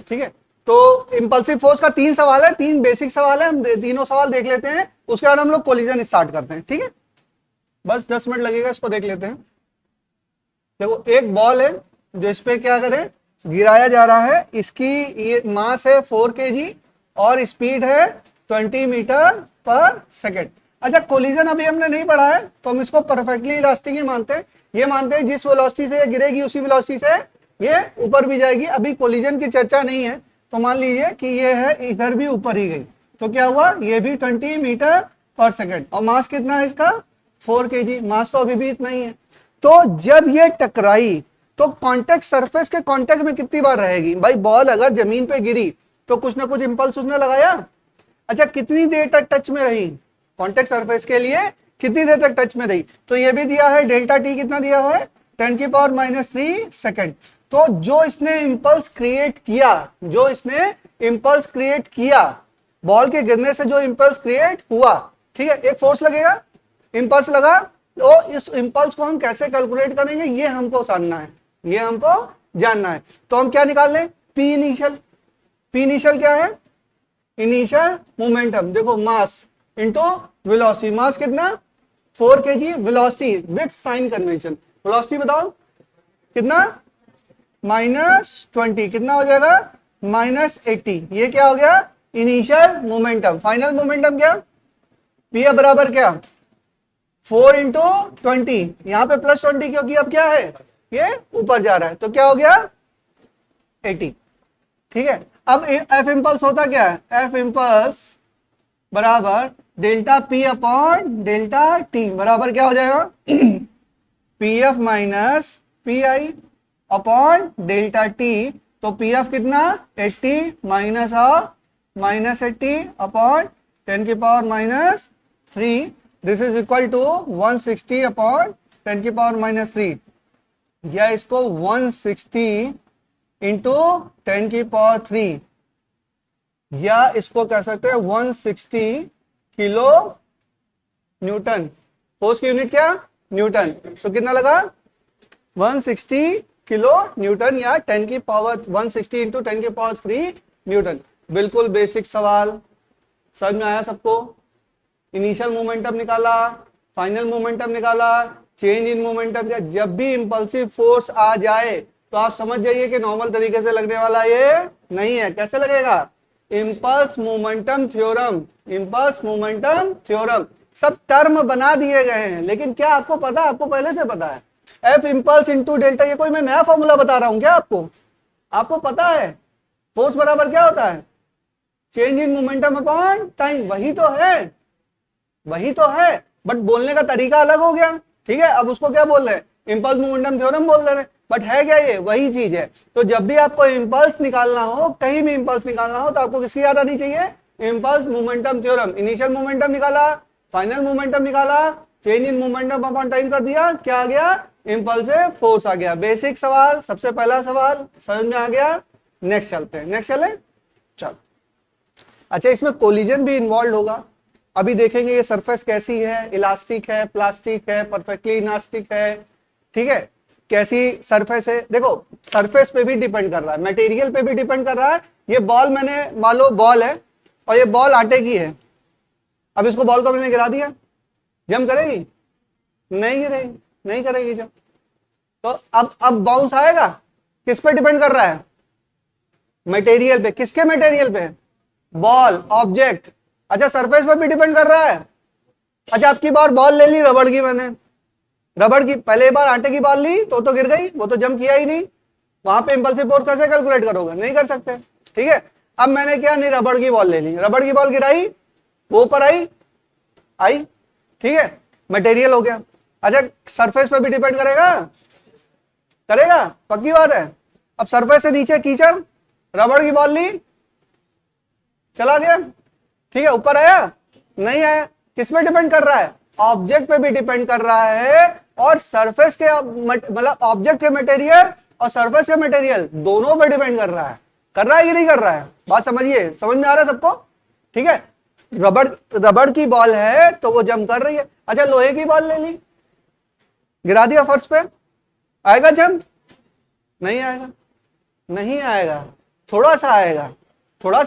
ठीक है, तो इंपल्सिव फोर्स का 3 सवाल है, 3 बेसिक सवाल है, हम तीनों सवाल देख लेते हैं, उसके बाद हम लोग कोलिजन स्टार्ट करते हैं। ठीक है, बस 10 मिनट लगेगा, इसको देख लेते हैं। देखो एक बॉल है जो इस पे क्या करें, गिराया जा रहा है, इसकी ये मास है 4 kg और स्पीड है 20 मीटर पर सेकेंड। अच्छा, कोलिजन अभी हमने नहीं पढ़ा है, तो हम इसको परफेक्टली इलास्टिक ही मानते हैं। ये मानते हैं जिस वेलोसिटी से ये गिरेगी उसी वेलोसिटी से ये ऊपर भी जाएगी। अभी कोलिजन की चर्चा नहीं है, तो मान लीजिए कि ये है इधर भी ऊपर ही गई, तो क्या हुआ, ये भी 20 मीटर पर सेकेंड, और मास कितना है इसका 4 kg, मास तो अभी भी इतना ही है। तो जब ये टकराई तो कांटेक्ट सरफेस के कांटेक्ट में कितनी बार रहेगी भाई, बॉल अगर जमीन पे गिरी तो कुछ ना कुछ इंपल्स उसने लगाया। अच्छा, कितनी देर तक टच में रही, कांटेक्ट सरफेस के लिए कितनी देर तक टच में रही, तो ये भी दिया है डेल्टा टी, कितना दिया हुआ है 10⁻³ सेकेंड। तो जो इसने इंपल्स क्रिएट किया, जो इसने इंपल्स क्रिएट किया, बॉल के गिरने से जो इंपल्स क्रिएट हुआ, ठीक है, एक फोर्स लगेगा, इंपल्स लगा, तो इस इंपल्स को हम कैसे कैलकुलेट करेंगे ये हमको जानना है, ये हमको जानना है। तो हम क्या निकाल लें, पी इनिशियल। पी इनिशियल क्या है, इनिशियल मोमेंटम, देखो मास इनटू वेलोसिटी, मास कितना 4 kg, velocity with sign convention, velocity बताओ कितना -20, कितना हो जाएगा -80, ये क्या हो गया इनिशियल मोमेंटम। फाइनल मोमेंटम क्या, पी बराबर क्या 4 × 20, यहां पे +20 क्योंकि अब क्या है ये ऊपर जा रहा है, तो क्या हो गया 80। ठीक है, अब एफ इंपल्स होता क्या है, एफ इंपल्स बराबर delta P upon delta T, बराबर क्या हो जाएगा P F minus P I upon delta T. तो पी एफ कितना 80 -80 upon 10⁻³ this is equal to 160 upon 10⁻³ या इसको 160 इंटू 10⁻³ या इसको कह सकते हैं 160 किलो न्यूटन। फोर्स की यूनिट क्या न्यूटन, तो कितना लगा 160 किलो न्यूटन या 160 इंटू 10⁻³ न्यूटन। बिल्कुल बेसिक सवाल, समझ में आया सबको। इनिशियल मोमेंटम निकाला, फाइनल मोमेंटम निकाला, चेंज इन मोमेंटम का। जब भी इंपल्सिव फोर्स आ जाए तो आप समझ जाइए कि नॉर्मल तरीके से लगने वाला ये नहीं है। कैसे लगेगा, impulse momentum theorem, impulse momentum theorem, सब टर्म बना दिए गए हैं। लेकिन क्या आपको पता, आपको पहले से पता है एफ इंपल्स इंटू डेल्टा, ये कोई मैं नया फॉर्मूला बता रहा हूं क्या आपको, आपको पता है फोर्स बराबर क्या होता है change in momentum upon time, वही तो है, वही तो है, बट बोलने का तरीका अलग हो गया। ठीक है, अब उसको क्या बोल रहे हैं, इंपल्स मोमेंटम थ्योरम बोल रहे हैं, बट है क्या ये वही चीज है। तो जब भी आपको इंपल्स निकालना हो, कहीं भी इंपल्स निकालना हो, तो आपको किसकी याद आनी चाहिए, impulse momentum theorem. Initial momentum निकाला, फाइनल मोमेंटम निकाला, change in momentum upon time कर दिया, क्या आ गया इंपल्सिव फोर्स आ गया। बेसिक सवाल, सबसे पहला सवाल समझ में आ गया। नेक्स्ट चलते हैं, नेक्स्ट चले चलो। अच्छा, इसमें कोलिजन भी इन्वॉल्व होगा, अभी देखेंगे ये सरफेस कैसी है, इलास्टिक है, प्लास्टिक है, परफेक्टली इलास्टिक है, ठीक है, कैसी सरफेस है। देखो सरफेस पे भी डिपेंड कर रहा है, मटेरियल पे भी डिपेंड कर रहा है। ये बॉल मैंने मान लो बॉल है और ये बॉल आटे की है, अब इसको बॉल को मैंने गिरा दिया, जम करेगी नहीं गिरेगी, नहीं करेगी जम। तो अब बाउंस आएगा, किस पे डिपेंड कर रहा है, मटेरियल पे। किसके मटेरियल पे, बॉल ऑब्जेक्ट। अच्छा, सरफेस पे भी डिपेंड कर रहा है। अच्छा, आपकी बार बॉल ले ली रबड़ की, मैंने रबड़ की पहले बार आटे की बॉल ली तो गिर गई, वो तो जंप किया ही नहीं, वहां पे इंपल्सिव फोर्स कैसे कैलकुलेट करोगे, नहीं कर सकते। ठीक है, अब मैंने क्या नहीं रबड़ की बॉल ले ली, रबड़ की बॉल गिराई, वो ऊपर आई, ठीक है, मटेरियल हो गया। अच्छा, सरफेस पे भी डिपेंड करेगा, करेगा, पक्की बात है। अब सरफेस से नीचे कीचड़, रबड़ की बॉल ली, चला गया, ठीक है, ऊपर आया नहीं आया, किस पे डिपेंड कर रहा है, ऑब्जेक्ट पे भी डिपेंड कर रहा है। और सरफेस के मतलब ऑब्जेक्ट के मटेरियल और सरफेस के मटेरियल दोनों पे डिपेंड कर रहा है, कर रहा है कि नहीं कर रहा है, बात समझिए, समझ में आ रहा है सबको। ठीक है, रबड़ की बॉल है तो वो जम कर रही है। अच्छा, लोहे की बॉल ले ली, गिरा दिया फर्श पे, आएगा जम, नहीं आएगा, नहीं आएगा। थोड़ा सा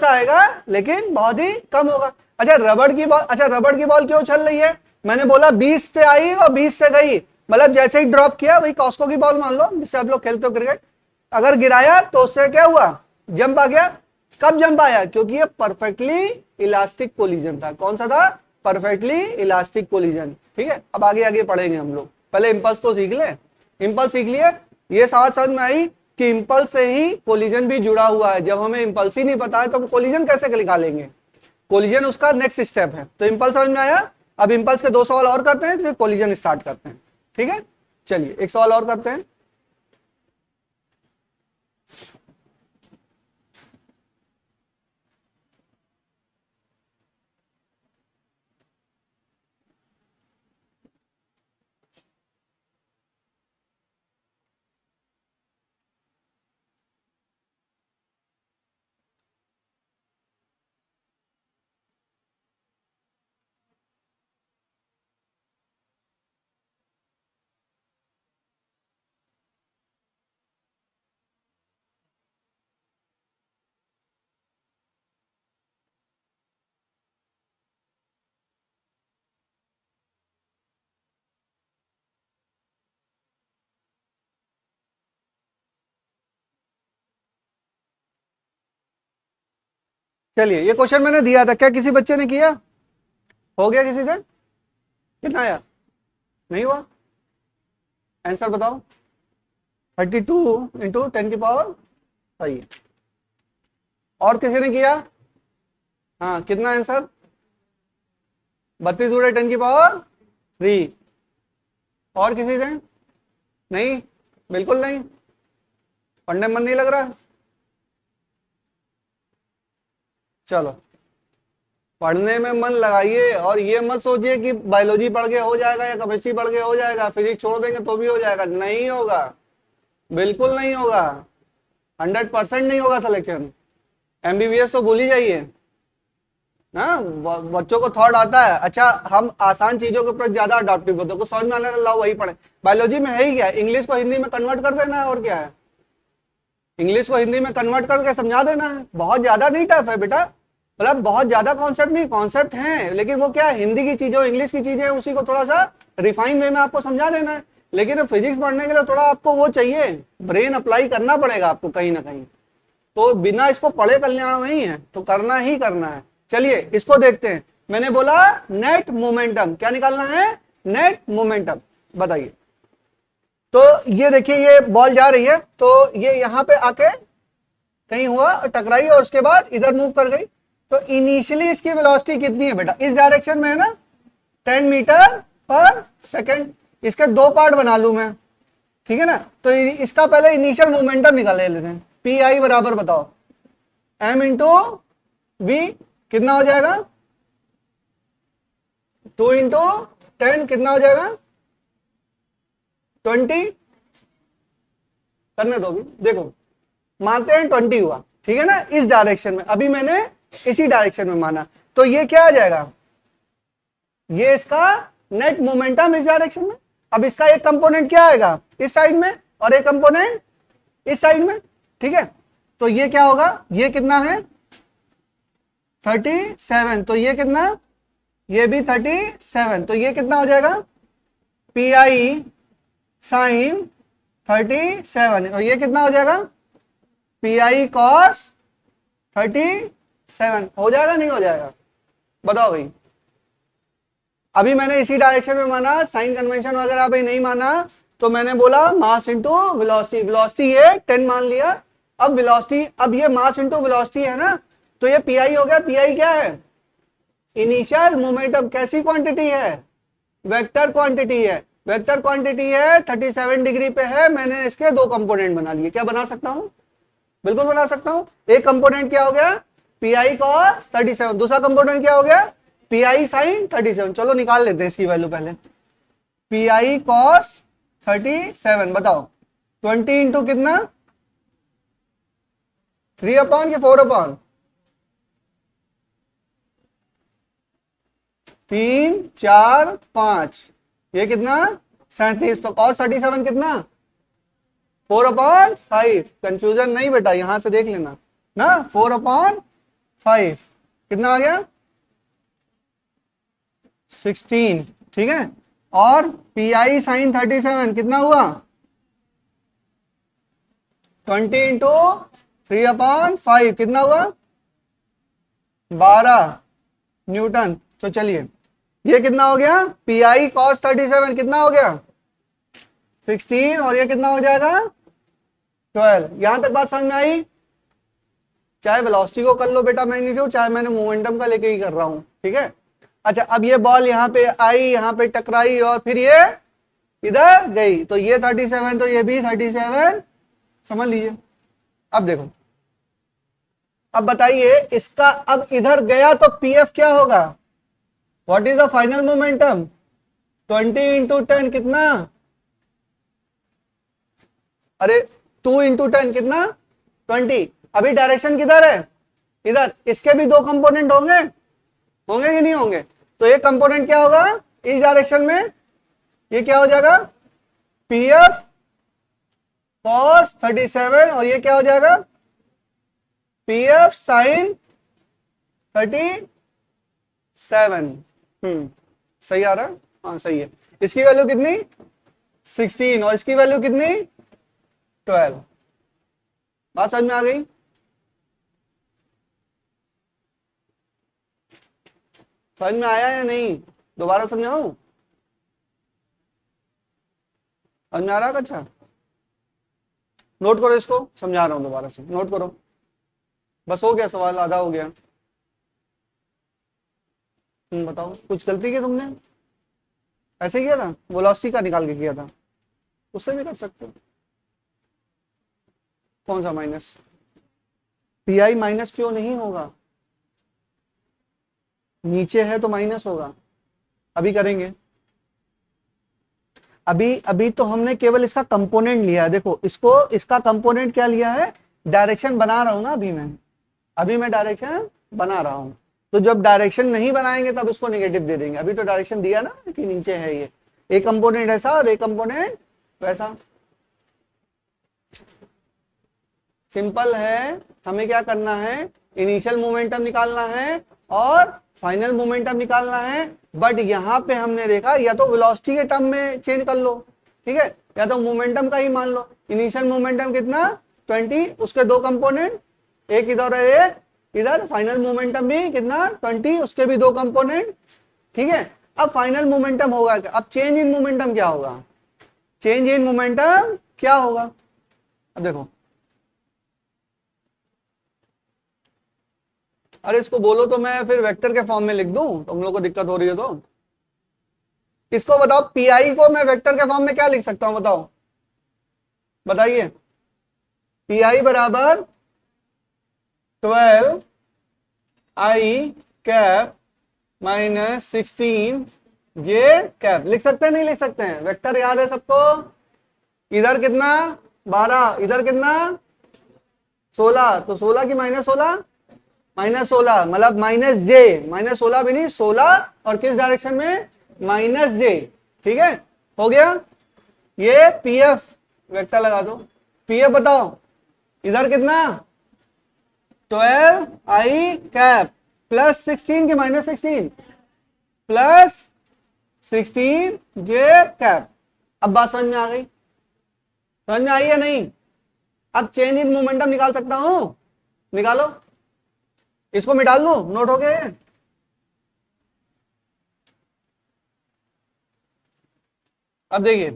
आएगा लेकिन बहुत ही कम होगा। अच्छा रबड़ की बॉल क्यों चल रही है? मैंने बोला 20 से आई और 20 से गई, मतलब जैसे ही ड्रॉप किया वही कॉस्को की बॉल मान लो जिससे आप लोग खेलते हो क्रिकेट, अगर गिराया तो उससे क्या हुआ, जंप आ गया। कब जंप आया? क्योंकि ये परफेक्टली इलास्टिक कोलिजन था। कौन सा था? Perfectly elastic collision. ठीक है, अब आगे आगे पढ़ेंगे हम लोग, पहले इंपल्स तो सीख ले। इंपल्स सीख लिए, ये समझ में आई कि इंपल्स से ही कोलिजन भी जुड़ा हुआ है। जब हमें इंपल्स ही नहीं पता है तो हम कोलिजन कैसे निकालेंगे? कोलिजन उसका नेक्स्ट स्टेप है। तो इंपल्स समझ में आया। अब इंपल्स के 2 सवाल और करते हैं फिर कोलिजन स्टार्ट करते हैं। ठीक है, चलिए एक सवाल और करते हैं। चलिए ये क्वेश्चन मैंने दिया था, क्या किसी बच्चे ने किया? हो गया किसी से? कितना आया? नहीं हुआ? आंसर बताओ। 32 इंटू 10 की पावर 5। और किसी ने किया? हाँ, कितना आंसर? 32 गुणे 10 की पावर 3। और किसी से? नहीं, बिल्कुल नहीं, पढ़ने में मन नहीं लग रहा। चलो पढ़ने में मन लगाइए और ये मत सोचिए कि बायोलॉजी पढ़ के हो जाएगा या केमिस्ट्री पढ़ के हो जाएगा, फिजिक्स छोड़ देंगे तो भी हो जाएगा। नहीं होगा, बिल्कुल नहीं होगा, 100% नहीं होगा सिलेक्शन। एमबीबीएस तो भूल ही जाइए। हाँ, बच्चों को थॉट आता है। अच्छा, हम आसान चीजों के ऊपर ज्यादा अडॉप्टिव होते हैं, कुछ समझ में आने लाओ वही पढ़े। बायोलॉजी में है ही क्या, इंग्लिश को हिंदी में कन्वर्ट कर देना है और क्या है, इंग्लिश को हिंदी में कन्वर्ट करके समझा देना है। बहुत ज्यादा नहीं टफ है बेटा, मतलब बहुत ज्यादा कॉन्सेप्ट नहीं, कॉन्सेप्ट हैं लेकिन वो क्या है, हिंदी की चीजें इंग्लिश की चीजें उसी को थोड़ा सा रिफाइन वे में आपको समझा देना है। लेकिन फिजिक्स पढ़ने के लिए थोड़ा आपको वो चाहिए, ब्रेन अप्लाई करना पड़ेगा आपको कहीं ना कहीं। तो बिना इसको पढ़े कल्याण नहीं है, तो करना ही करना है। चलिए इसको देखते हैं। मैंने बोला नेट मोमेंटम, क्या निकालना है? Net momentum. बताइए। तो ये देखिए, ये बॉल जा रही है तो ये यहां पे आके कहीं हुआ, टकराई और उसके बाद इधर मूव कर गई। तो इनिशियली इसकी वेलोसिटी कितनी है बेटा? इस डायरेक्शन में है ना, 10 मीटर पर सेकेंड। इसके 2 पार्ट बना लू मैं, ठीक है ना। तो इसका पहले इनिशियल मोमेंटम निकाल लेते हैं। पी आई बराबर बताओ एम इंटू वी, कितना हो जाएगा? 2 इंटू 10 कितना हो जाएगा? 20। करने दो भी, देखो मानते हैं 20 हुआ, ठीक है ना, इस डायरेक्शन में। अभी मैंने इसी डायरेक्शन में माना, तो ये क्या आ जाएगा? ये इसका नेट मोमेंटम इस डायरेक्शन में। अब इसका एक कंपोनेंट क्या आएगा इस साइड में और एक कंपोनेंट इस साइड में, ठीक है। तो ये क्या होगा? ये कितना है? 37। तो ये कितना? ये भी 37। तो ये कितना हो जाएगा? P I sine 37। और ये कितना हो जाएगा? P I cos 37। हो जाएगा नहीं हो जाएगा? बताओ भाई। अभी मैंने इसी डायरेक्शन में माना, साइन कन्वेंशन वगैरह अभी नहीं माना, तो मैंने बोला मास इंटू वेलोसिटी। वेलोसिटी ये 10 मान लिया। अब वेलोसिटी, अब ये मास इंटू वेलोसिटी है ना, तो ये पीआई हो गया। पीआई क्या है? Initial momentum. कैसी क्वांटिटी है? वेक्टर क्वांटिटी है। वेक्टर क्वांटिटी है, 37 डिग्री पे है। मैंने इसके 2 कंपोनेंट बना लिए। क्या बना सकता हूं? बिल्कुल बना सकता हूं। एक कंपोनेंट क्या हो गया? P I cos 37। दूसरा कंपोनेंट क्या हो गया? P I sine 37। चलो निकाल लेते हैं इसकी वैल्यू पहले। पी आई कॉस 37 बताओ 20 इंटू कितना? 3 अपॉन कि 4 अपॉन? 3 4 5, ये कितना? 37। तो कॉस 37 कितना? 4 अपॉन 5। कंफ्यूजन नहीं बेटा, यहां से देख लेना, ना, 4/5 कितना आ गया 16, ठीक है। और PI sin 37 कितना हुआ 20 इंटू 3/5 कितना हुआ 12 न्यूटन। तो चलिए ये कितना हो गया PI cos 37 कितना हो गया 16 और ये कितना हो जाएगा 12। यहां तक बात समझ में आई। चाहे वेलोसिटी को कर लो बेटा मैग्नीट्यूड, चाहे मैंने मोमेंटम का लेके ही कर रहा हूं, ठीक है। अच्छा अब ये बॉल यहाँ पे आई, यहाँ पे टकराई और फिर ये इधर गई, तो ये 37 तो ये भी 37 समझ लीजिए। अब देखो, अब बताइए इसका अब इधर गया तो PF क्या होगा, what is the final momentum 20 into 10 कितना, अरे 2 इंटू 10 कितना 20। अभी डायरेक्शन किधर है इधर, इसके भी दो कंपोनेंट होंगे, होंगे कि नहीं होंगे। तो एक कंपोनेंट क्या होगा इस डायरेक्शन में, ये क्या हो जाएगा PF cos 37 और ये क्या हो जाएगा PF sin 37। सही आ रहा है, हाँ सही है। इसकी वैल्यू कितनी 16 और इसकी वैल्यू कितनी 12। बात समझ में आ गई। समझ में आया या नहीं, दोबारा समझाऊं, समझ में आ रहा है। अच्छा नोट करो इसको, समझा रहा हूं दोबारा से, नोट करो। बस हो गया सवाल, आधा हो गया। बताओ कुछ गलती की तुमने, ऐसे किया था वेलोसिटी का निकाल के किया था, उससे भी कर सकते हो। कौन सा माइनस, PI माइनस क्यों नहीं होगा, नीचे है तो माइनस होगा। अभी करेंगे, अभी तो हमने केवल इसका कंपोनेंट लिया है। देखो इसको, इसका कंपोनेंट क्या लिया है, डायरेक्शन बना रहा हूं ना अभी मैं डायरेक्शन बना रहा हूं। तो जब डायरेक्शन नहीं बनाएंगे तब इसको नेगेटिव दे देंगे। अभी तो डायरेक्शन दिया ना कि नीचे है ये, एक कंपोनेंट ऐसा और एक कंपोनेंट वैसा। सिंपल है, हमें क्या करना है, इनिशियल मोमेंटम निकालना है और फाइनल मोमेंटम निकालना है। बट यहां पे हमने देखा या तो वेलोसिटी के टर्म में चेंज कर लो, ठीक है, या तो मोमेंटम का ही मान लो। इनिशियल मोमेंटम कितना 20, उसके दो कंपोनेंट, एक इधर है एक इधर। फाइनल मोमेंटम भी कितना 20, उसके भी दो कंपोनेंट, ठीक है। अब फाइनल मोमेंटम होगा, अब चेंज इन मोमेंटम क्या होगा, चेंज इन मोमेंटम क्या होगा। अब देखो, अरे इसको बोलो तो मैं फिर वेक्टर के फॉर्म में लिख दूं, तुम लोग को दिक्कत हो रही है तो। इसको बताओ PI को मैं वेक्टर के फॉर्म में क्या लिख सकता हूं, बताओ बताइए। PI बराबर 12I cap minus 16J cap. लिख सकते हैं नहीं लिख सकते हैं, वेक्टर याद है सबको। इधर कितना 12, इधर कितना 16, तो 16 की -16 -16 मतलब -J, -16 भी नहीं 16, और किस डायरेक्शन में -J, ठीक है। हो गया, ये PF वेक्टर लगा दो। PF बताओ इधर कितना 12I कैप प्लस 16 के -16 प्लस 16J कैप। अब बात समझ में आ गई, समझ में आई या नहीं। अब चेंज इन मोमेंटम निकाल सकता हूं, निकालो। इसको मिटा लूं, नोट हो गए। अब देखिए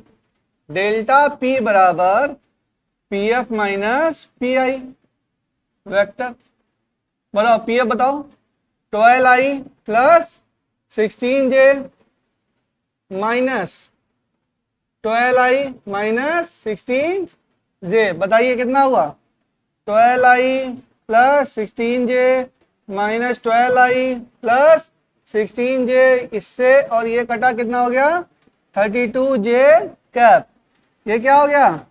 डेल्टा P बराबर PF माइनस PI वेक्टर। बताओ PF बताओ 12I plus 16J minus 12I minus 16J। बताइए कितना हुआ 12I plus 16J minus 12I plus 16J। इससे और ये कटा कितना हो गया 32J कैप। ये क्या हो गया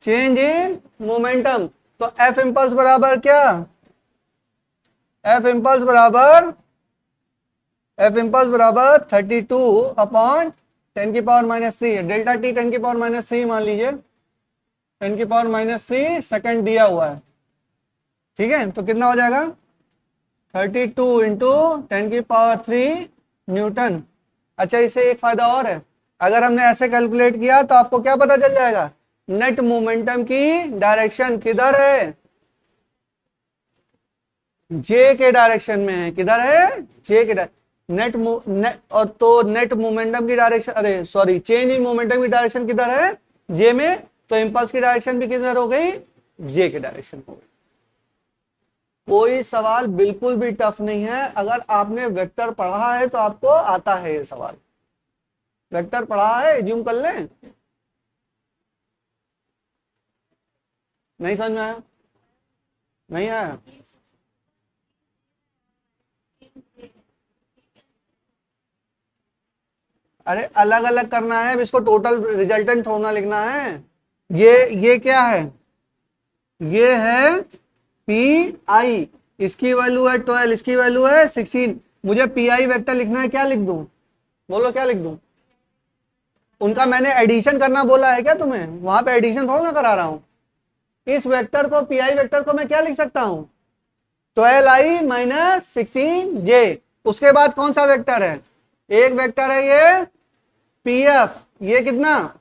चेंज इन मोमेंटम। तो F इम्पल्स बराबर क्या, F इम्पल्स बराबर 32/10⁻³ डेल्टा T 10⁻³ मान लीजिए, 10⁻³ सेकंड दिया हुआ है। ठीक है, तो कितना हो जाएगा 32 इंटू 10⁻³ न्यूटन। अच्छा, इससे एक फायदा और है, अगर हमने ऐसे कैलकुलेट किया तो आपको क्या पता चल जाएगा, नेट मोमेंटम की डायरेक्शन किधर है, जे के डायरेक्शन में है। किधर है, जे के और तो नेट मोमेंटम की डायरेक्शन, अरे सॉरी, चेंज इन मोमेंटम की डायरेक्शन किधर है, जे में, तो इंपल्स की डायरेक्शन भी किधर हो गई, जे के डायरेक्शन हो गई। कोई सवाल बिल्कुल भी टफ नहीं है, अगर आपने वेक्टर पढ़ा है तो आपको आता है ये सवाल। वेक्टर पढ़ा है, एज्यूम कर लें। नहीं समझ में आया, नहीं आया, अरे अलग अलग करना है, अब इसको टोटल रिजल्टेंट होना लिखना है। ये क्या है, ये है पी आई, इसकी वैल्यू है 12, इसकी वैल्यू है 16। मुझे पी आई वेक्टर लिखना है, क्या लिख दूं, बोलो क्या लिख दूं। उनका मैंने एडिशन करना बोला है क्या तुम्हें, वहां पे एडिशन थोड़ा ना करा रहा हूं। इस वेक्टर को, पी आई वेक्टर को मैं क्या लिख सकता हूं, 12i माइनस 16j। उसके बाद कौन सा वेक्टर है, एक वेक्टर है ये पी एफ, ये कितना,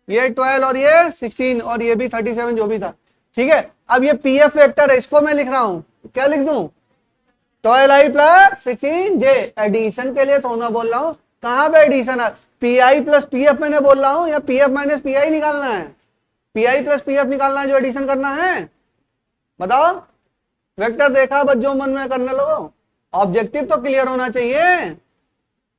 ये 12 और ये 16 और ये भी 37 जो भी था। ठीक है, अब ये पी एफ वेक्टर है, इसको मैं लिख रहा हूं, क्या लिख दूं, 12i प्लस 16j। एडिशन के लिए थोड़ा बोल रहा हूं, कहां पे एडिशन है, P I plus P F मैंने बोल रहा हूं, या पी एफ माइनस पी आई निकालना है, P I plus P F निकालना है जो एडिशन करना है, बताओ। वेक्टर देखा बच्चों, मन में करने लो, ऑब्जेक्टिव तो क्लियर होना चाहिए।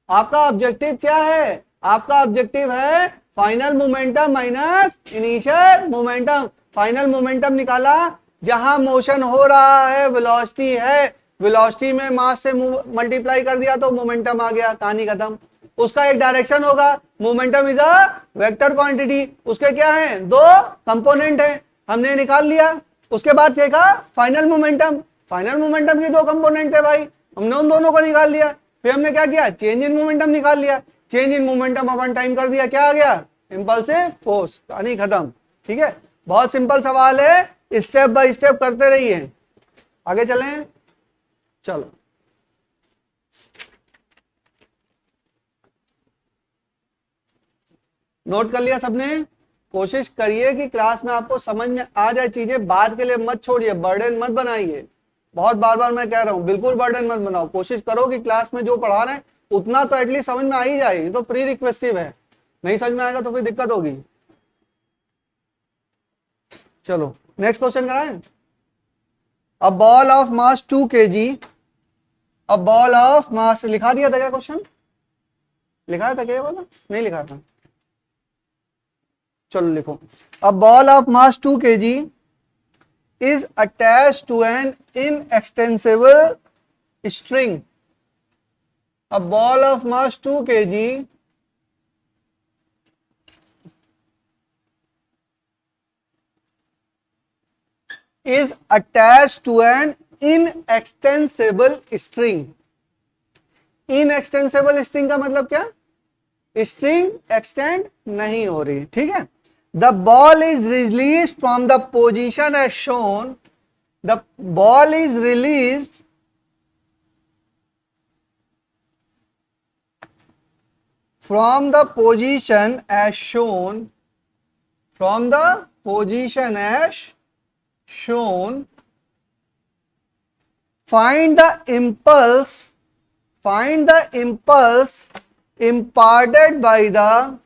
आपका ऑब्जेक्टिव क्या है, आपका ऑब्जेक्टिव है final momentum minus initial momentum. Final momentum निकाला, जहां मोशन हो रहा है वेलोसिटी है, वेलोसिटी में मास से मल्टीप्लाई कर दिया तो मोमेंटम आ गया, कहानी खत्म। उसका एक डायरेक्शन होगा, momentum is a vector quantity, उसके क्या है, दो कंपोनेंट है, हमने निकाल लिया। उसके बाद देखा फाइनल मोमेंटम, फाइनल मोमेंटम की दो कंपोनेंट है भाई, हमने उन दोनों को निकाल लिया। फिर हमने क्या किया, चेंज इन मोमेंटम निकाल लिया, change in momentum upon time कर दिया, क्या आ गया, इंपल्सिव फोर्स, कहानी खत्म। ठीक है, बहुत सिंपल सवाल है, स्टेप बाय स्टेप करते रहिए। आगे चलें, चलो नोट कर लिया सबने। कोशिश करिए कि क्लास में आपको समझ में आ जाए चीजें, बाद के लिए मत छोड़िए, बर्डन मत बनाइए। बहुत बार बार मैं कह रहा हूं, बिल्कुल बर्डन मत बनाओ, कोशिश करो कि क्लास में जो पढ़ा रहे हैं उतना तो एटलीस्ट समझ में आ ही जाए, तो प्री रिक्वेस्टिव है, नहीं समझ में आएगा तो फिर दिक्कत होगी। चलो नेक्स्ट क्वेश्चन कराएं। A ball of mass 2 kg, a ball of mass, लिखा दिया था क्या क्वेश्चन, लिखा था क्या बोला, नहीं लिखा था, चलो लिखो। A ball of mass 2 kg is attached to an inextensible string. A ball of mass 2 kg is attached to an inextensible string. Inextensible string का मतलब क्या, स्ट्रिंग एक्सटेंड नहीं हो रही, ठीक है। The ball is release from the position as shown, the ball is release from the position as shown, from the position as shown, find the impulse, find the impulse imparted by the,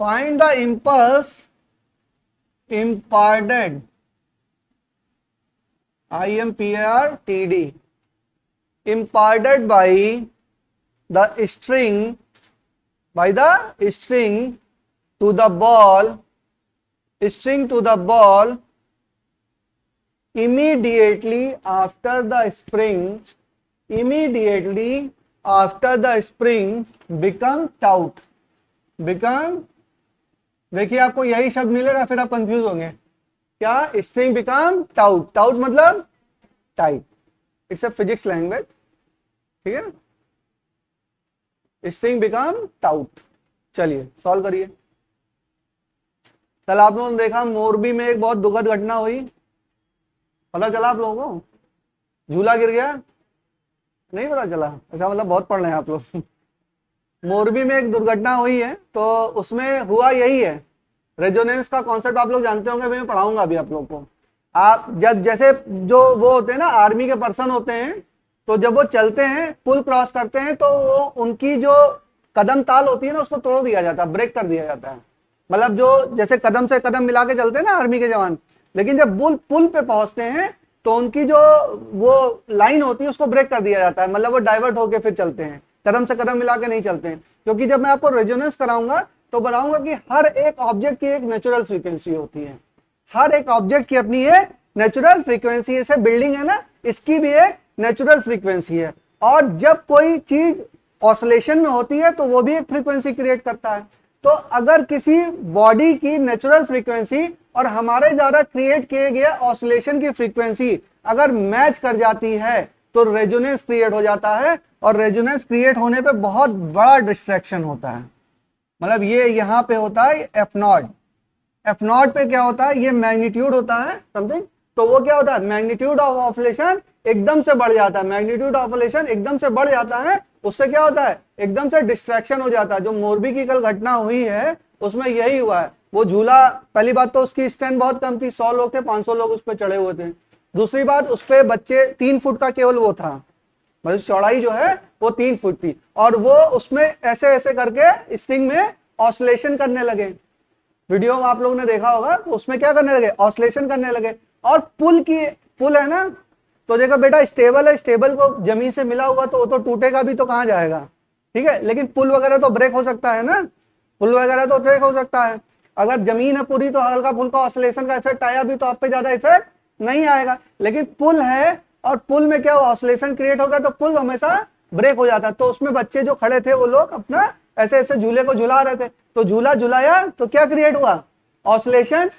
find the impulse imparted, IMPARTED, imparted by the string, by the string to the ball, string to the ball immediately after the spring, immediately after the spring become taut, become, देखिए आपको यही शब्द मिलेगा फिर आप confuse होंगे, क्या, string become taut, taut मतलब tight, it's a physics language, ठीक है, स्ट्रिंग बिकम टाउट। चलिए सॉल्व करिए। कल आप लोगों ने देखा मोरबी में एक बहुत दुखद घटना हुई, पता चला आप लोगों को? झूला गिर गया, नहीं पता चला? अच्छा, मतलब बहुत पढ़ रहे हैं आप लोग। मोरबी में एक दुर्घटना हुई है, तो उसमें हुआ यही है। रेजोनेंस का कॉन्सेप्ट आप लोग जानते होंगे, मैं पढ़ाऊंगा अभी आप लोग को। आप जब जैसे जो वो होते हैं ना, आर्मी के पर्सन होते हैं, तो जब वो चलते हैं, पुल क्रॉस करते हैं, तो वो उनकी जो कदम ताल होती है ना, उसको तोड़ दिया जाता है, ब्रेक कर दिया जाता है। मतलब जो जैसे कदम से कदम मिला के चलते हैं ना आर्मी के जवान, लेकिन जब पुल पुल पे पहुंचते हैं तो उनकी जो वो लाइन होती है उसको ब्रेक कर दिया जाता है, मतलब वो डाइवर्ट होके फिर चलते हैं, कदम से कदम मिला के नहीं चलते हैं। क्योंकि जब मैं आपको रेजोनेंस कराऊंगा तो बताऊंगा कि हर एक ऑब्जेक्ट की एक नेचुरल फ्रीक्वेंसी होती है, हर एक ऑब्जेक्ट की अपनी एक नेचुरल फ्रीक्वेंसी है। जैसे बिल्डिंग है ना, इसकी भी एक नेचुरल फ्रीक्वेंसी है, और जब कोई चीज ऑसिलेशन में होती है तो वो भी एक फ्रीक्वेंसी क्रिएट करता है। तो अगर किसी बॉडी की नेचुरल फ्रीक्वेंसी और हमारे द्वारा क्रिएट किए गए ऑसिलेशन की फ्रीक्वेंसी अगर मैच कर जाती है तो रेजोनेंस क्रिएट हो जाता है, और रेजोनेंस क्रिएट होने पे बहुत बड़ा डिस्ट्रैक्शन होता है। मतलब ये यहाँ पे होता है एफ नॉट। एफ नॉट पे क्या होता है, ये मैग्नीट्यूड होता है समथिंग, तो वो क्या होता है, मैग्नीट्यूड ऑफ ऑसिलेशन एकदम से बढ़ जाता है, मैग्नीट्यूड ऑफ ऑसिलेशन एकदम से बढ़ जाता है। उससे क्या होता है, एकदम से डिस्ट्रैक्शन हो जाता है। जो मोरबी की कल घटना हुई है उसमें यही हुआ है। वो झूला, पहली बात तो उसकी स्टैंड बहुत कम थी, 100 लोग थे, 500 लोग उस पर चढ़े हुए थे। दूसरी बात, उस पर बच्चे 3 फुट का केवल वो था, मतलब चौड़ाई जो है वो 3 फुट थी, और वो उसमें ऐसे ऐसे करके स्ट्रिंग में ऑसिलेशन करने लगे। वीडियो में आप लोगों ने देखा होगा, तो उसमें क्या करने लगे, ऑसिलेशन करने लगे। और पुल है ना, तो देखो बेटा स्टेबल है, स्टेबल को जमीन से मिला हुआ तो वो तो टूटेगा भी, तो कहां जाएगा, ठीक है। लेकिन पुल वगैरह तो ब्रेक हो सकता है ना, पुल वगैरह तो ब्रेक हो सकता है। अगर जमीन है पूरी तो हल्का फुल्का ऑसिलेशन का इफेक्ट आया भी तो आप पे ज्यादा इफेक्ट नहीं आएगा। लेकिन पुल है, और पुल में क्या ऑसिलेशन क्रिएट होगा तो पुल हमेशा ब्रेक हो जाता है। तो उसमें बच्चे जो खड़े थे वो लोग अपना ऐसे ऐसे झूले को झुला रहे थे, तो झूला झुलाया तो क्या क्रिएट हुआ, ऑसिलेशन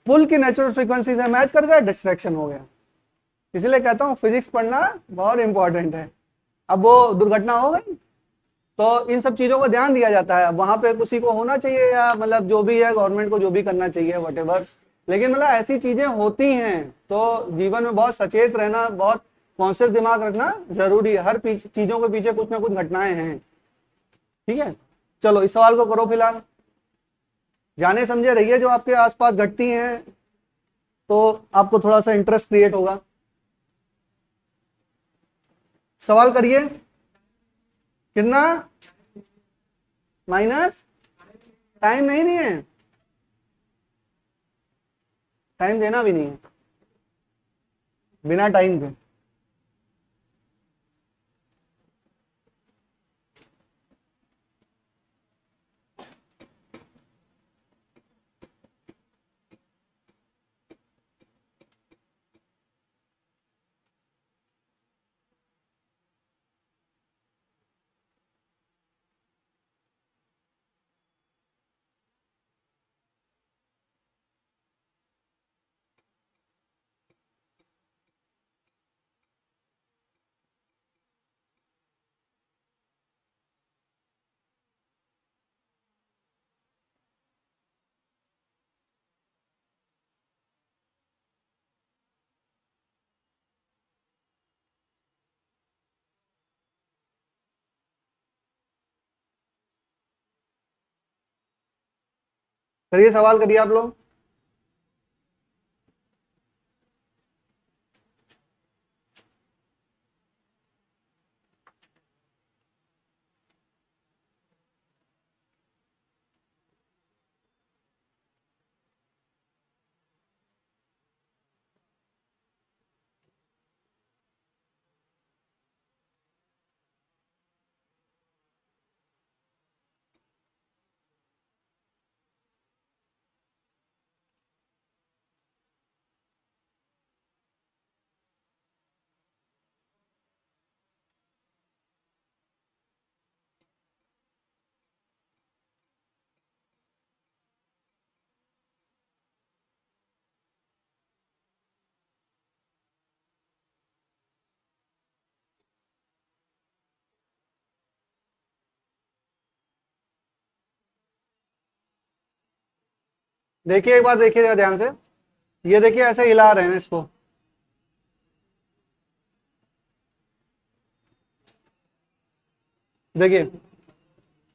पुल की नेचुरल फ्रीक्वेंसी से मैच कर गया, डिस्ट्रैक्शन हो गया। इसलिए कहता हूं फिजिक्स पढ़ना बहुत इंपॉर्टेंट है। अब वो दुर्घटना हो गई तो इन सब चीजों को ध्यान दिया जाता है। वहां पे किसी को होना चाहिए, या मतलब जो भी है गवर्नमेंट को जो भी करना चाहिए वटेवर, लेकिन मतलब ऐसी चीजें होती हैं तो जीवन में बहुत सचेत रहना, बहुत कॉन्शियस दिमाग रखना जरूरी है। हर चीजों के पीछे कुछ ना कुछ घटनाएं हैं, ठीक है। चलो इस सवाल को करो फिलहाल, जाने समझे रहिए जो आपके आसपास घटती हैं, तो आपको थोड़ा सा इंटरेस्ट क्रिएट होगा। सवाल करिए। कितना? माइनस? टाइम नहीं दिए, टाइम देना भी नहीं है, बिना टाइम के। करिए सवाल करिए आप लोग। देखिए एक बार देखिएगा ध्यान से, ये देखिए ऐसे हिला रहे हैं इसको, देखिए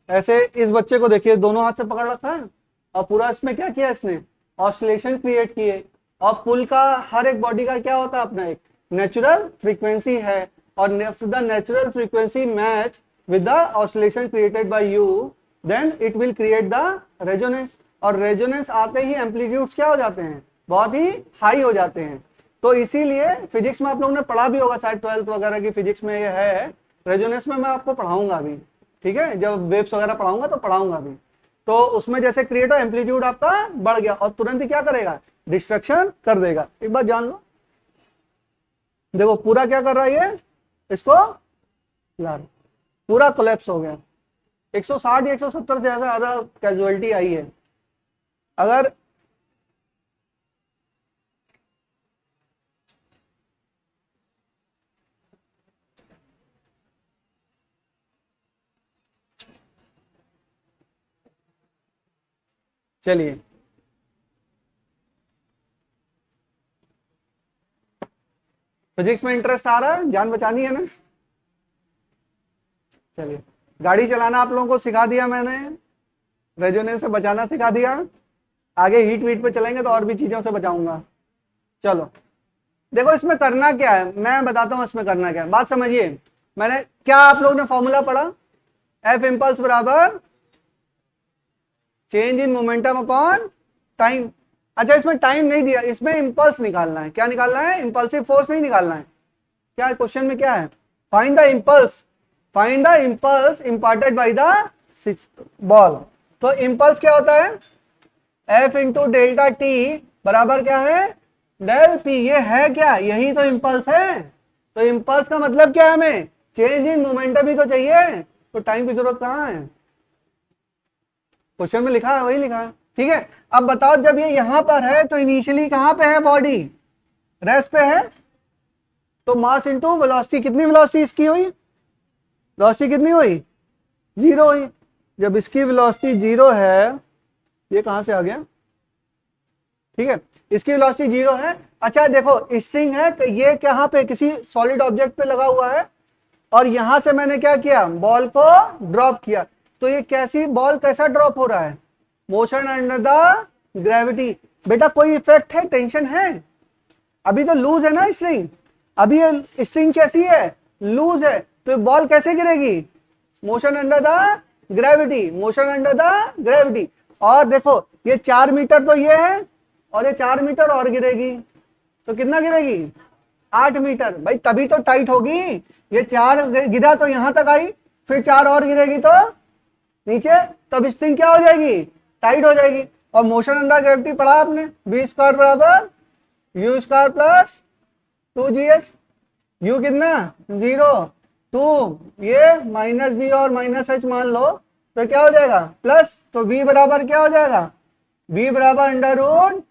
ऐसे इस बच्चे को देखिए, दोनों हाथ से पकड़ रखा है और पूरा इसमें क्या किया इसने, ऑसिलेशन क्रिएट किए। और पुल का हर एक बॉडी का क्या होता है, अपना एक नेचुरल फ्रीक्वेंसी है, और the natural frequency match with the oscillation created by you, then it will create the resonance। और रेजोनेंस आते ही एम्पलीट्यूड्स क्या हो जाते हैं, बहुत ही हाई हो जाते हैं। तो इसीलिए फिजिक्स में आप लोगों ने पढ़ा भी होगा, शायद 12th वगैरह की फिजिक्स में ये है, रेजोनेंस में मैं आपको पढ़ाऊंगा अभी, ठीक है, जब वेव्स वगैरह पढ़ाऊंगा तो पढ़ाऊंगा अभी। तो उसमें जैसे क्रिएट हो, एम्पलीट्यूड आपका बढ़ गया और तुरंत ही क्या करेगा, डिस्ट्रक्शन कर देगा। एक बात जान लो, देखो पूरा क्या कर रहा है ये, इसको ला पूरा कोलैप्स हो गया। 160 या 170 से ज्यादा कैजुअलिटी आई है। अगर चलिए फिजिक्स में इंटरेस्ट आ रहा है, जान बचानी है ना। चलिए गाड़ी चलाना आप लोगों को सिखा दिया मैंने, रेजोनेंस से बचाना सिखा दिया, आगे हीट वीट पे चलेंगे तो और भी चीजों से बचाऊंगा। चलो देखो इसमें करना क्या है, मैं बताता हूं इसमें करना क्या है, बात समझिए। मैंने क्या आप लोगों ने फॉर्मूला पढ़ा, एफ इम्पल्स बराबर change in momentum upon time. अच्छा इसमें टाइम नहीं दिया, इसमें इम्पल्स निकालना है। क्या निकालना है, इम्पल्सिव फोर्स नहीं निकालना है। क्या क्वेश्चन में क्या है, find the impulse, find the impulse imparted by the ball. तो इम्पल्स क्या होता है, एफ इंटू डेल्टा टी बराबर क्या है, डेल पी। ये है क्या, यही तो इम्पल्स है। तो इम्पल्स का मतलब क्या है, हमें चेंज इन मोमेंटम ही तो चाहिए, तो टाइम की जरूरत कहां है, क्वेश्चन में लिखा है वही लिखा है, ठीक है। अब बताओ जब ये यहां पर है तो इनिशियली कहां पे है, बॉडी रेस्ट पे है, तो मास इंटू वेलोसिटी, कितनी वेलोसिटी इसकी हुई, वेलोसिटी कितनी हुई, 0 हुई। जब इसकी वेलोसिटी 0 है, ये कहां से आ गया, ठीक है, इसकी वेलोसिटी 0 है। अच्छा देखो स्ट्रिंग है, तो ये कहां पे, किसी सॉलिड ऑब्जेक्ट पे लगा हुआ है, और यहां से मैंने क्या किया, बॉल को ड्रॉप किया। तो ये कैसी बॉल कैसा ड्रॉप हो रहा है, मोशन अंडर द ग्रेविटी। बेटा कोई इफेक्ट है, टेंशन है, अभी तो लूज है ना स्ट्रिंग, अभी ये स्ट्रिंग कैसी है, लूज है, तो बॉल कैसे गिरेगी, motion under the gravity, motion under the gravity. और देखो ये 4 मीटर तो ये है, और ये 4 मीटर और गिरेगी, तो कितना गिरेगी, 8 मीटर। भाई तभी तो टाइट होगी, ये 4 गिरा तो यहां तक आई, फिर 4 और गिरेगी तो नीचे, तब स्ट्रिंग क्या हो जाएगी, टाइट हो जाएगी। और मोशन अंडर ग्रेविटी पढ़ा आपने, बी स्क्वायर बराबर you square plus 2gh, you कितना 0, 2 ये माइनस जी और माइनस एच मान लो, तो क्या हो जाएगा प्लस, तो v बराबर क्या हो जाएगा, v बराबर अंडर रूट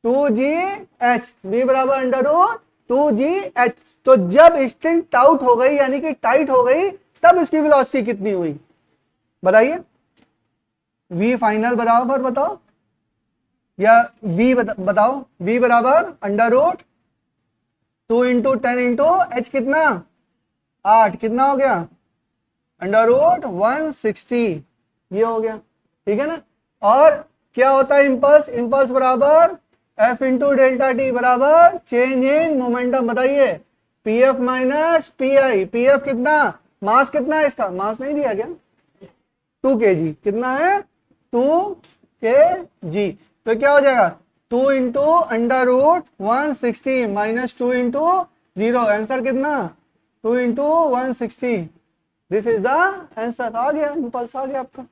2gh, v बराबर अंडर रूट 2gh। तो जब स्ट्रिंग टाउट हो गई यानी कि टाइट हो गई, तब इसकी वेलोसिटी कितनी हुई बताइए, v फाइनल बराबर बताओ, या v बताओ, v बराबर under root 2 into 10 into H कितना 8, कितना हो गया अंडर रूट 160, ये हो गया, ठीक है ना। और क्या होता है इम्पल्स, इम्पल्स बराबर एफ इंटू डेल्टा टी बराबर चेंज इन मोमेंटम। बताइए पी एफ माइनस पी आई, पी एफ कितना, मास कितना है इसका, मास नहीं दिया क्या, 2 kg, कितना है 2 kg, तो क्या हो जाएगा 2 into under root 160 minus 2 into 0, answer कितना 2 into 160, this is the answer. आ गया इम्पल्स, आ गया आपका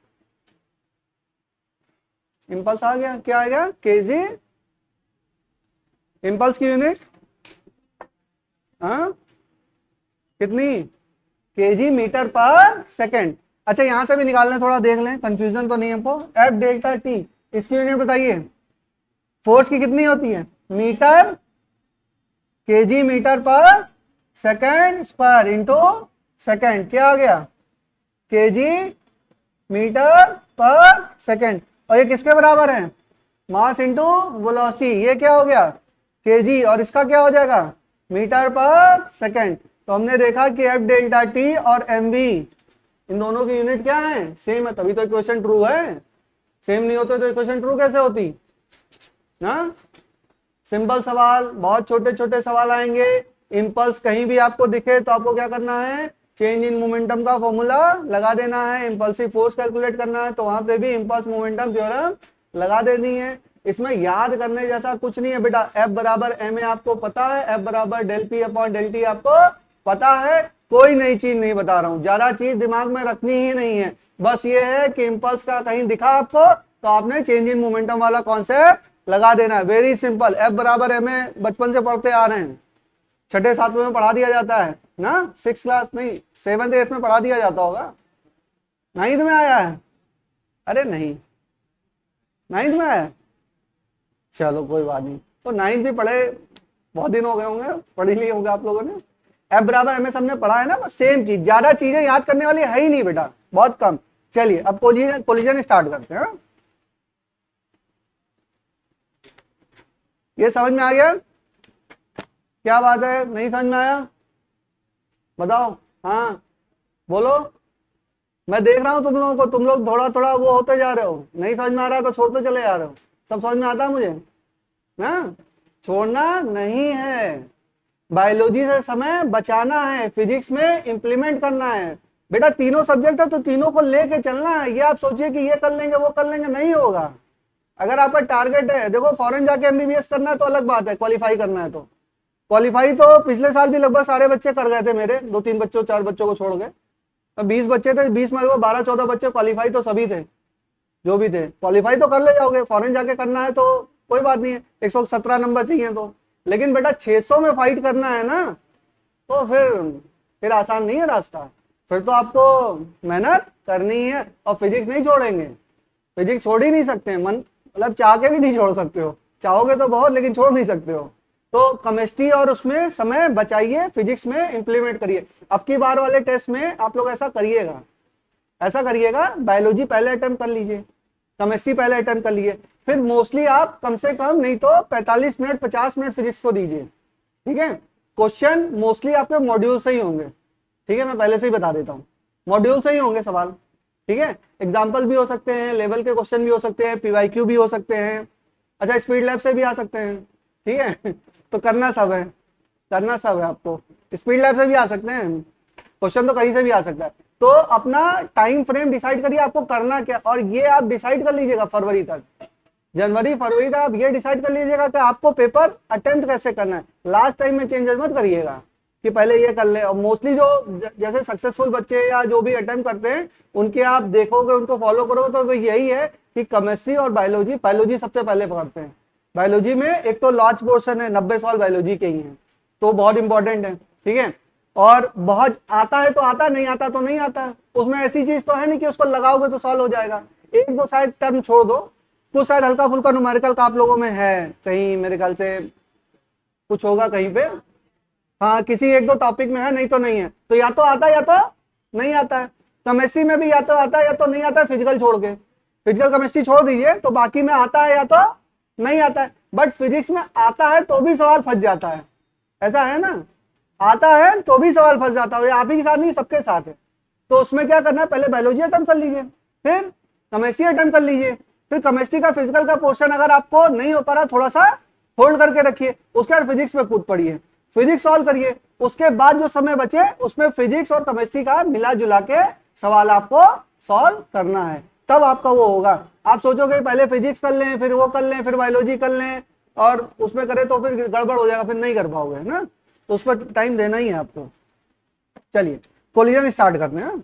इम्पल्स आ गया, क्या आएगा केजी, इम्पल्स की यूनिट हाँ कितनी, केजी मीटर पर सेकेंड। अच्छा यहां से भी निकालना है, थोड़ा देख लें कंफ्यूजन तो नहीं हमको। एफ डेल्टा टी, इसकी यूनिट बताइए, फोर्स की कितनी होती है, मीटर, केजी मीटर पर सेकेंड स्क्वायर इंटू सेकेंड, क्या आ गया केजी मीटर पर सेकेंड। और ये किसके बराबर है, मास इंटू वेलोसिटी, ये क्या हो गया केजी, और इसका क्या हो जाएगा मीटर पर सेकेंड। तो हमने देखा कि एफ डेल्टा टी और एम वी इन दोनों की यूनिट क्या है, सेम है, तभी तो इक्वेशन ट्रू है। सेम नहीं होते तो इक्वेशन ट्रू कैसे होती ना। सिंपल सवाल, बहुत छोटे छोटे सवाल आएंगे। इंपल्स कहीं भी आपको दिखे तो आपको क्या करना है, चेंज इन मोमेंटम का फॉर्मूला लगा देना है। इंपल्सिव फोर्स कैलकुलेट करना है तो वहां पे भी इंपल्स मोमेंटम थ्योरम लगा देनी है। इसमें याद करने जैसा कुछ नहीं है बेटा। F बराबर ma आपको पता है, F बराबर del P upon del T आपको पता है, कोई नई चीज नहीं बता रहा हूं, ज्यादा चीज दिमाग में रखनी ही नहीं है। बस ये है कि इंपल्स का कहीं दिखा आपको तो आपने चेंज इन मोमेंटम वाला कॉन्सेप्ट लगा देना है। Very simple. F बराबर ma बचपन से पढ़ते आ रहे हैं, छठे सातवें में पढ़ा दिया जाता है ना, 6 क्लास नहीं 7th 8th में पढ़ा दिया जाता होगा। 9th में आया है, अरे नहीं 9th में आया, चलो कोई बात नहीं। तो 9th भी पढ़े, बहुत दिन हो गए होंगे, पढ़ ही लिए होंगे आप लोगों ने। F बराबर ma सबने पढ़ा है ना, बस सेम चीज, ज्यादा चीजें याद करने वाली है ही नहीं बेटा, बहुत कम। चलिए अब कोलिजन स्टार्ट करते हैं। ये समझ में आ गया, क्या बात है, नहीं समझ में आया बताओ, हाँ बोलो। मैं देख रहा हूं तुम लोगों को, तुम लोग थोड़ा थोड़ा वो होते जा रहे हो, नहीं समझ में आ रहा है तो छोड़ते चले जा रहे हो। सब समझ में आता है मुझे ना, छोड़ना नहीं है। बायोलॉजी से समय बचाना है, फिजिक्स में इंप्लीमेंट करना है बेटा। तीनों सब्जेक्ट है तो तीनों को लेके चलना है। ये आप सोचिए कि ये कर लेंगे वो कर लेंगे, नहीं होगा। अगर आपका टारगेट है, देखो फॉरेन जाके एमबीबीएस करना है तो अलग बात है, क्वालिफाई करना है तो क्वालिफाई तो पिछले साल भी लगभग सारे बच्चे कर गए थे मेरे, 2-3 बच्चों 4 बच्चों को छोड़ गए। 20 बच्चे थे, 20 में 12-14 बच्चे क्वालिफाई तो सभी थे, जो भी थे क्वालिफाई तो कर ले जाओगे। फॉरेन जाके करना है तो कोई बात नहीं है, 117 नंबर चाहिए तो। लेकिन बेटा 600 में फाइट करना है ना, तो फिर आसान नहीं है रास्ता, फिर तो आपको मेहनत करनी है। और फिजिक्स नहीं छोड़ेंगे, फिजिक्स छोड़ ही नहीं सकते, मन मतलब चाह के भी नहीं छोड़ सकते हो, चाहोगे तो बहुत लेकिन छोड़ नहीं सकते हो। तो केमिस्ट्री और उसमें समय बचाइए, फिजिक्स में इंप्लीमेंट करिए। अब की बार वाले टेस्ट में आप लोग ऐसा करिएगा, बायोलॉजी पहले अटेम्प्ट कर लीजिए, केमिस्ट्री पहले अटेम्प्ट कर लीजिए, फिर मोस्टली आप कम से कम नहीं तो 45 मिनट 50 मिनट फिजिक्स को दीजिए, ठीक है। क्वेश्चन मोस्टली आपके मॉड्यूल से ही होंगे, ठीक है, मैं पहले से ही बता देता हूँ, मॉड्यूल से ही होंगे सवाल, ठीक है। एग्जाम्पल भी हो सकते हैं, लेवल के क्वेश्चन भी हो सकते हैं, पीवाईक्यू भी हो सकते हैं, अच्छा स्पीड लैब से भी आ सकते हैं, ठीक है। तो करना सब है, आपको स्पीड लैब से भी आ सकते हैं क्वेश्चन, तो कहीं से भी आ सकता है। तो अपना टाइम फ्रेम डिसाइड करिए आपको करना क्या, और ये आप डिसाइड कर लीजिएगा फरवरी तक, जनवरी फरवरी तक आप ये डिसाइड कर लीजिएगा कि आपको पेपर अटेम्प्ट कैसे करना है। लास्ट टाइम में चेंजेस मत करिएगा कि पहले ये कर ले। और मोस्टली जो जैसे सक्सेसफुल बच्चे या जो भी अटेम्प्ट करते हैं उनके आप देखोगे, उनको फॉलो करोगे तो यही है कि केमिस्ट्री और बायोलॉजी सबसे पहले पढ़ते हैं। बायोलॉजी में एक तो लार्ज पोर्शन है, 90 सवाल बायोलॉजी के ही हैं, तो बहुत इंपॉर्टेंट है, ठीक है। और बहुत आता है तो आता, नहीं आता तो नहीं आता, उसमें ऐसी चीज तो है नहीं कि उसको लगाओगे तो सॉल्व हो जाएगा। एक दो शायद टर्म छोड़ दो, कुछ शायद हल्का फुल्का न्यूमेरिकल का आप लोगों में है कहीं, मेरे ख्याल से कुछ होगा कहीं पे, हाँ किसी एक दो टॉपिक में है, नहीं तो नहीं है। तो या तो आता है या तो नहीं आता है। केमिस्ट्री में भी या तो आता है या तो नहीं आता है, फिजिकल छोड़ के, फिजिकल केमिस्ट्री छोड़ दीजिए, तो बाकी में आता है या तो नहीं आता है। बट फिजिक्स में आता है तो भी सवाल फंस जाता है, ऐसा है ना, आता है तो भी सवाल फंस जाता है, आप ही के साथ नहीं सबके साथ है। तो उसमें क्या करना है, पहले बायोलॉजी अटेम्प्ट कर लीजिए, फिर केमिस्ट्री अटेम्प्ट कर लीजिए, फिर केमिस्ट्री का फिजिकल का पोर्शन अगर आपको नहीं हो पा रहा थोड़ा सा होल्ड करके रखिए, उसके बाद फिजिक्स में कूद पड़िए, फिजिक्स सॉल्व करिए, उसके बाद जो समय बचे उसमें फिजिक्स और केमिस्ट्री का मिला जुला के सवाल आपको सॉल्व करना है, तब आपका वो होगा। आप सोचोगे पहले फिजिक्स कर लें फिर वो कर लें फिर बायोलॉजी कर लें और उसमें करें तो फिर गड़बड़ हो जाएगा, फिर नहीं कर पाओगे ना, तो उस पर टाइम देना ही है आपको। चलिए कोलिजन स्टार्ट करते हैं।